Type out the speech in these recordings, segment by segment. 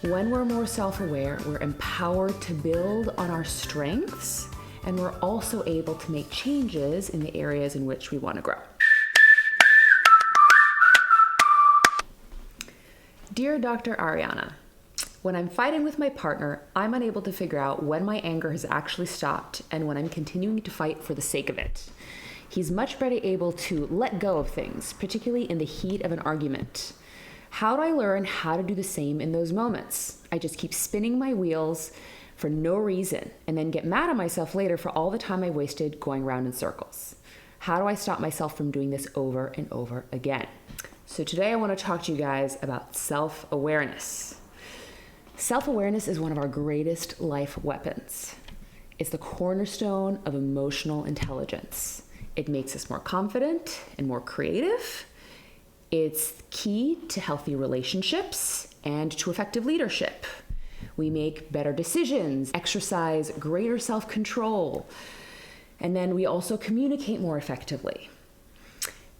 When we're more self-aware, we're empowered to build on our strengths, and we're also able to make changes in the areas in which we want to grow. Dear Dr. Ariana, when I'm fighting with my partner, I'm unable to figure out when my anger has actually stopped and when I'm continuing to fight for the sake of it. He's much better able to let go of things, particularly in the heat of an argument. How do I learn how to do the same in those moments? I just keep spinning my wheels for no reason and then get mad at myself later for all the time I wasted going around in circles. How do I stop myself from doing this over and over again? So today I want to talk to you guys about self-awareness. Self-awareness is one of our greatest life weapons. It's the cornerstone of emotional intelligence. It makes us more confident and more creative. It's key to healthy relationships and to effective leadership. We make better decisions, exercise greater self-control, and then we also communicate more effectively.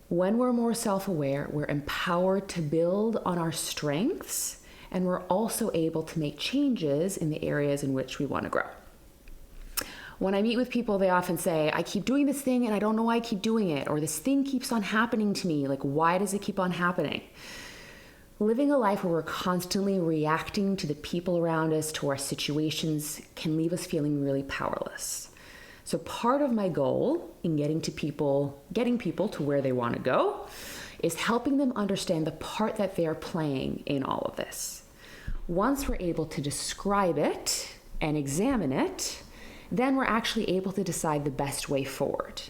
When we're more self-aware, we're empowered to build on our strengths, and we're also able to make changes in the areas in which we want to grow. When I meet with people, they often say, I keep doing this thing and I don't know why I keep doing it, or this thing keeps on happening to me. Like, why does it keep on happening? Living a life where we're constantly reacting to the people around us, to our situations, can leave us feeling really powerless. So part of my goal in getting people to where they want to go is helping them understand the part that they're playing in all of this. Once we're able to describe it and examine it, then we're actually able to decide the best way forward.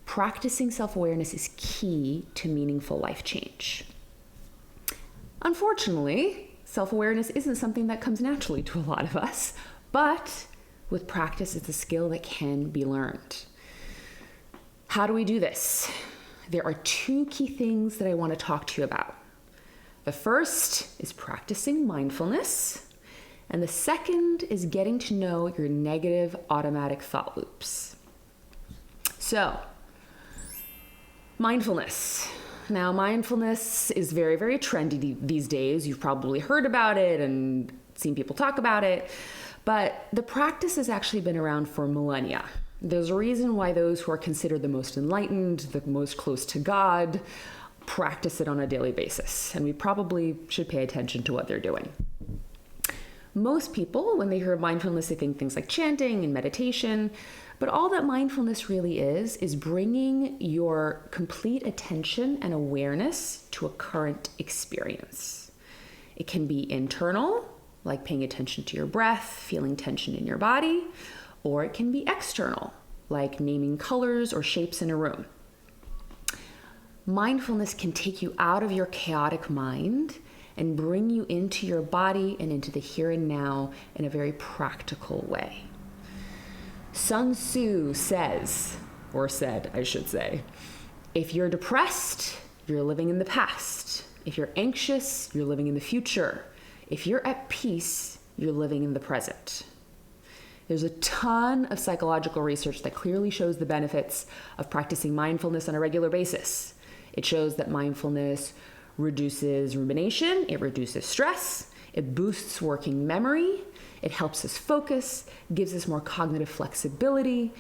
Practicing self-awareness is key to meaningful life change. Unfortunately, self-awareness isn't something that comes naturally to a lot of us, but with practice, it's a skill that can be learned. How do we do this? There are two key things that I want to talk to you about. The first is practicing mindfulness, and the second is getting to know your negative automatic thought loops. So, mindfulness. Now, mindfulness is very, very trendy these days. You've probably heard about it and seen people talk about it, but the practice has actually been around for millennia. There's a reason why those who are considered the most enlightened, the most close to God, practice it on a daily basis, and we probably should pay attention to what they're doing. Most people, when they hear mindfulness, they think things like chanting and meditation, but all that mindfulness really is bringing your complete attention and awareness to a current experience. It can be internal, like paying attention to your breath, feeling tension in your body, or it can be external, like naming colors or shapes in a room. Mindfulness can take you out of your chaotic mind and bring you into your body and into the here and now in a very practical way. Sun Tzu says, or said, I should say, if you're depressed, you're living in the past. If you're anxious, you're living in the future. If you're at peace, you're living in the present. There's a ton of psychological research that clearly shows the benefits of practicing mindfulness on a regular basis. It shows that mindfulness reduces rumination, it reduces stress, it boosts working memory, it helps us focus, gives us more cognitive flexibility,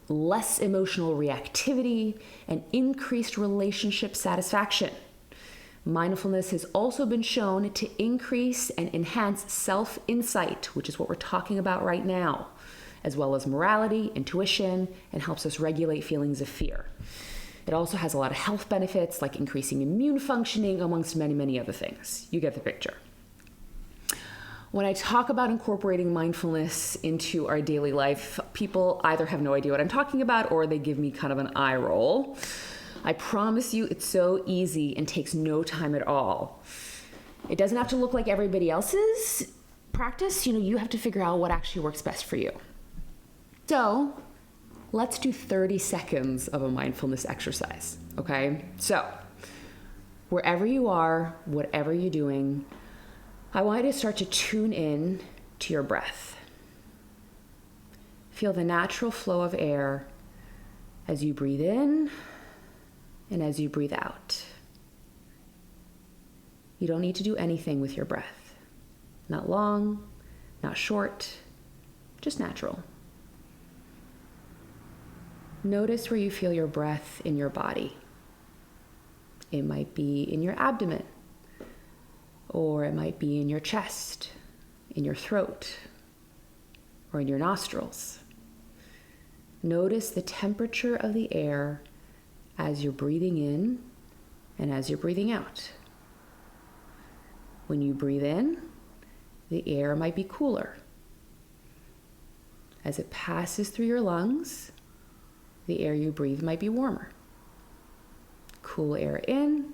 less emotional reactivity, and increased relationship satisfaction. Mindfulness has also been shown to increase and enhance self-insight, which is what we're talking about right now, as well as morality, intuition, and helps us regulate feelings of fear. It also has a lot of health benefits like increasing immune functioning, amongst many, many other things. You get the picture. When I talk about incorporating mindfulness into our daily life, people either have no idea what I'm talking about or they give me kind of an eye roll. I promise you it's so easy and takes no time at all. It doesn't have to look like everybody else's practice. You have to figure out what actually works best for you. So, let's do 30 seconds of a mindfulness exercise, okay? So, wherever you are, whatever you're doing, I want you to start to tune in to your breath. Feel the natural flow of air as you breathe in and as you breathe out. You don't need to do anything with your breath. Not long, not short, just natural. Notice where you feel your breath in your body. It might be in your abdomen, or it might be in your chest, in your throat, or in your nostrils. Notice the temperature of the air as you're breathing in and as you're breathing out. When you breathe in, the air might be cooler. As it passes through your lungs, the air you breathe might be warmer. Cool air in,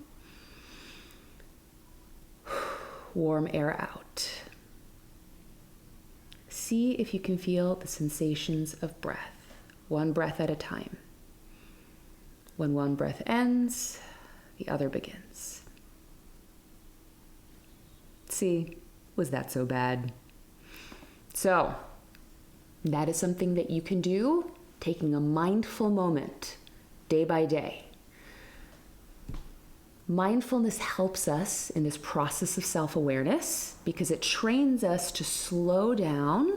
warm air out. See if you can feel the sensations of breath, one breath at a time. When one breath ends, the other begins. See, was that so bad? So, that is something that you can do, taking a mindful moment day by day. Mindfulness helps us in this process of self-awareness because it trains us to slow down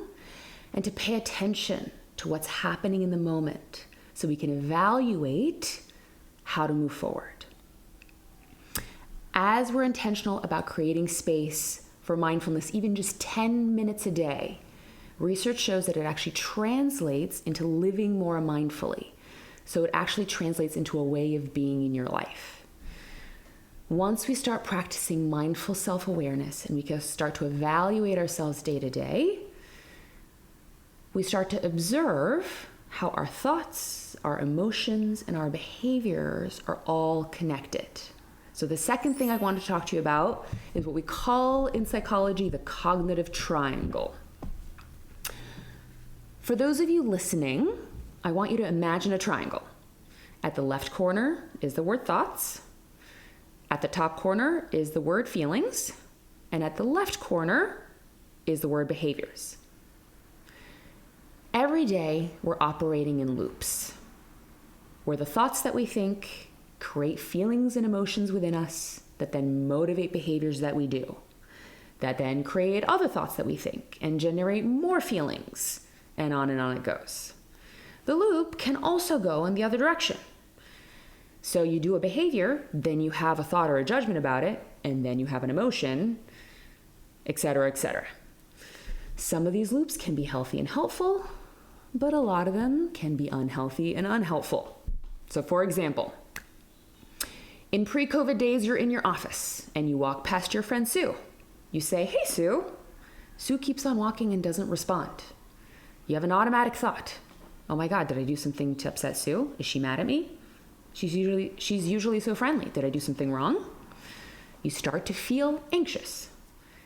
and to pay attention to what's happening in the moment so we can evaluate how to move forward. As we're intentional about creating space for mindfulness, even just 10 minutes a day, research shows that it actually translates into living more mindfully. So it actually translates into a way of being in your life. Once we start practicing mindful self-awareness and we can start to evaluate ourselves day to day, we start to observe how our thoughts, our emotions, and our behaviors are all connected. So the second thing I want to talk to you about is what we call in psychology the cognitive triangle. For those of you listening, I want you to imagine a triangle. At the left corner is the word thoughts. At the top corner is the word feelings. And at the left corner is the word behaviors. Every day we're operating in loops, where the thoughts that we think create feelings and emotions within us that then motivate behaviors that we do, that then create other thoughts that we think and generate more feelings, and on it goes. The loop can also go in the other direction. So you do a behavior, then you have a thought or a judgment about it, and then you have an emotion, etc., etc. Some of these loops can be healthy and helpful, but a lot of them can be unhealthy and unhelpful. So for example, in pre-COVID days, you're in your office and you walk past your friend Sue. You say, "Hey, Sue." Sue keeps on walking and doesn't respond. You have an automatic thought. "Oh my God, did I do something to upset Sue? Is she mad at me? She's usually so friendly. Did I do something wrong?" You start to feel anxious.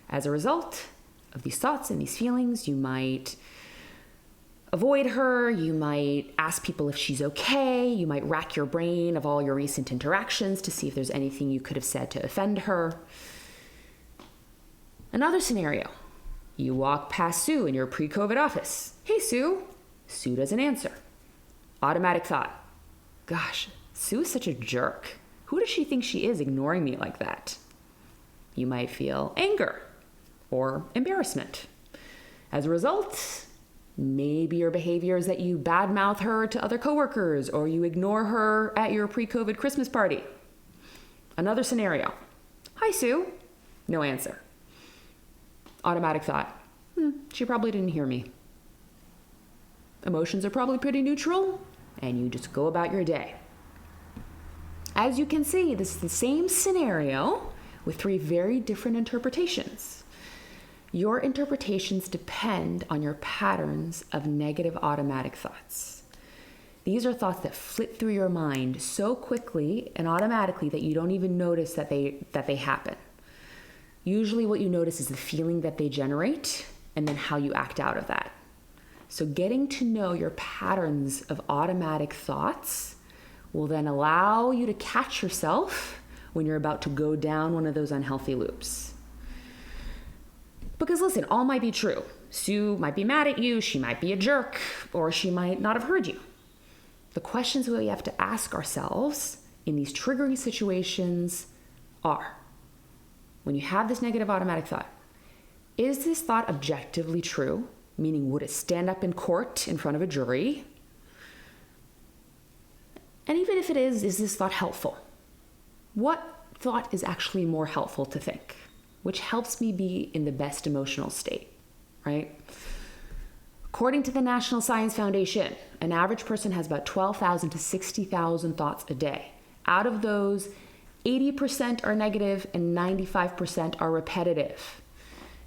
As a result of these thoughts and these feelings, you might avoid her, you might ask people if she's okay, you might rack your brain of all your recent interactions to see if there's anything you could have said to offend her. Another scenario, you walk past Sue in your pre-COVID office. "Hey, Sue." Sue doesn't answer. Automatic thought, "Gosh, Sue is such a jerk. Who does she think she is ignoring me like that?" You might feel anger or embarrassment. As a result, maybe your behavior is that you badmouth her to other coworkers or you ignore her at your pre-COVID Christmas party. Another scenario. "Hi, Sue." No answer. Automatic thought, she probably didn't hear me. Emotions are probably pretty neutral, and you just go about your day. As you can see, this is the same scenario with three very different interpretations. Your interpretations depend on your patterns of negative automatic thoughts. These are thoughts that flit through your mind so quickly and automatically that you don't even notice that they happen. Usually what you notice is the feeling that they generate and then how you act out of that. So getting to know your patterns of automatic thoughts will then allow you to catch yourself when you're about to go down one of those unhealthy loops. Because listen, all might be true. Sue might be mad at you, she might be a jerk, or she might not have heard you. The questions we have to ask ourselves in these triggering situations are, when you have this negative automatic thought, Is this thought objectively true? Meaning, would it stand up in court in front of a jury? And even if it is this thought helpful? What thought is actually more helpful to think? Which helps me be in the best emotional state, right? According to the National Science Foundation, an average person has about 12,000 to 60,000 thoughts a day. Out of those, 80% are negative and 95% are repetitive.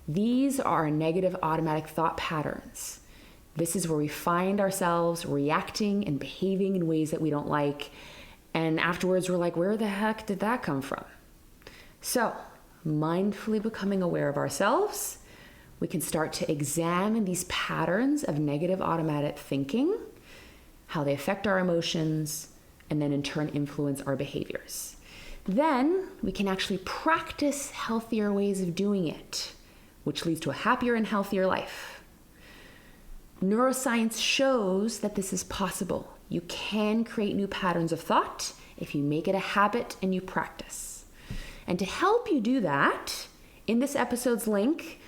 These are negative automatic thought patterns. This is where we find ourselves reacting and behaving in ways that we don't like. And afterwards, we're like, where the heck did that come from? So, mindfully becoming aware of ourselves, we can start to examine these patterns of negative automatic thinking, how they affect our emotions, and then in turn influence our behaviors. Then we can actually practice healthier ways of doing it, which leads to a happier and healthier life. Neuroscience shows that this is possible. You can create new patterns of thought if you make it a habit and you practice. And to help you do that, in this episode's link,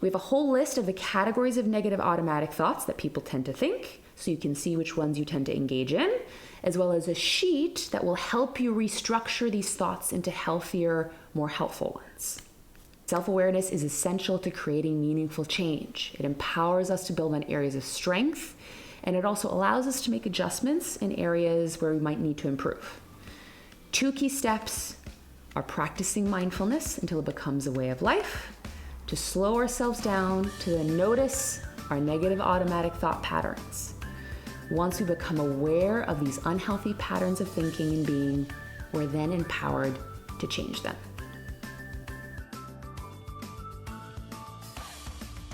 we have a whole list of the categories of negative automatic thoughts that people tend to think, so you can see which ones you tend to engage in, as well as a sheet that will help you restructure these thoughts into healthier, more helpful ones. Self-awareness is essential to creating meaningful change. It empowers us to build on areas of strength, and it also allows us to make adjustments in areas where we might need to improve. 2 key steps are practicing mindfulness until it becomes a way of life, to slow ourselves down, to then notice our negative automatic thought patterns. Once we become aware of these unhealthy patterns of thinking and being, we're then empowered to change them.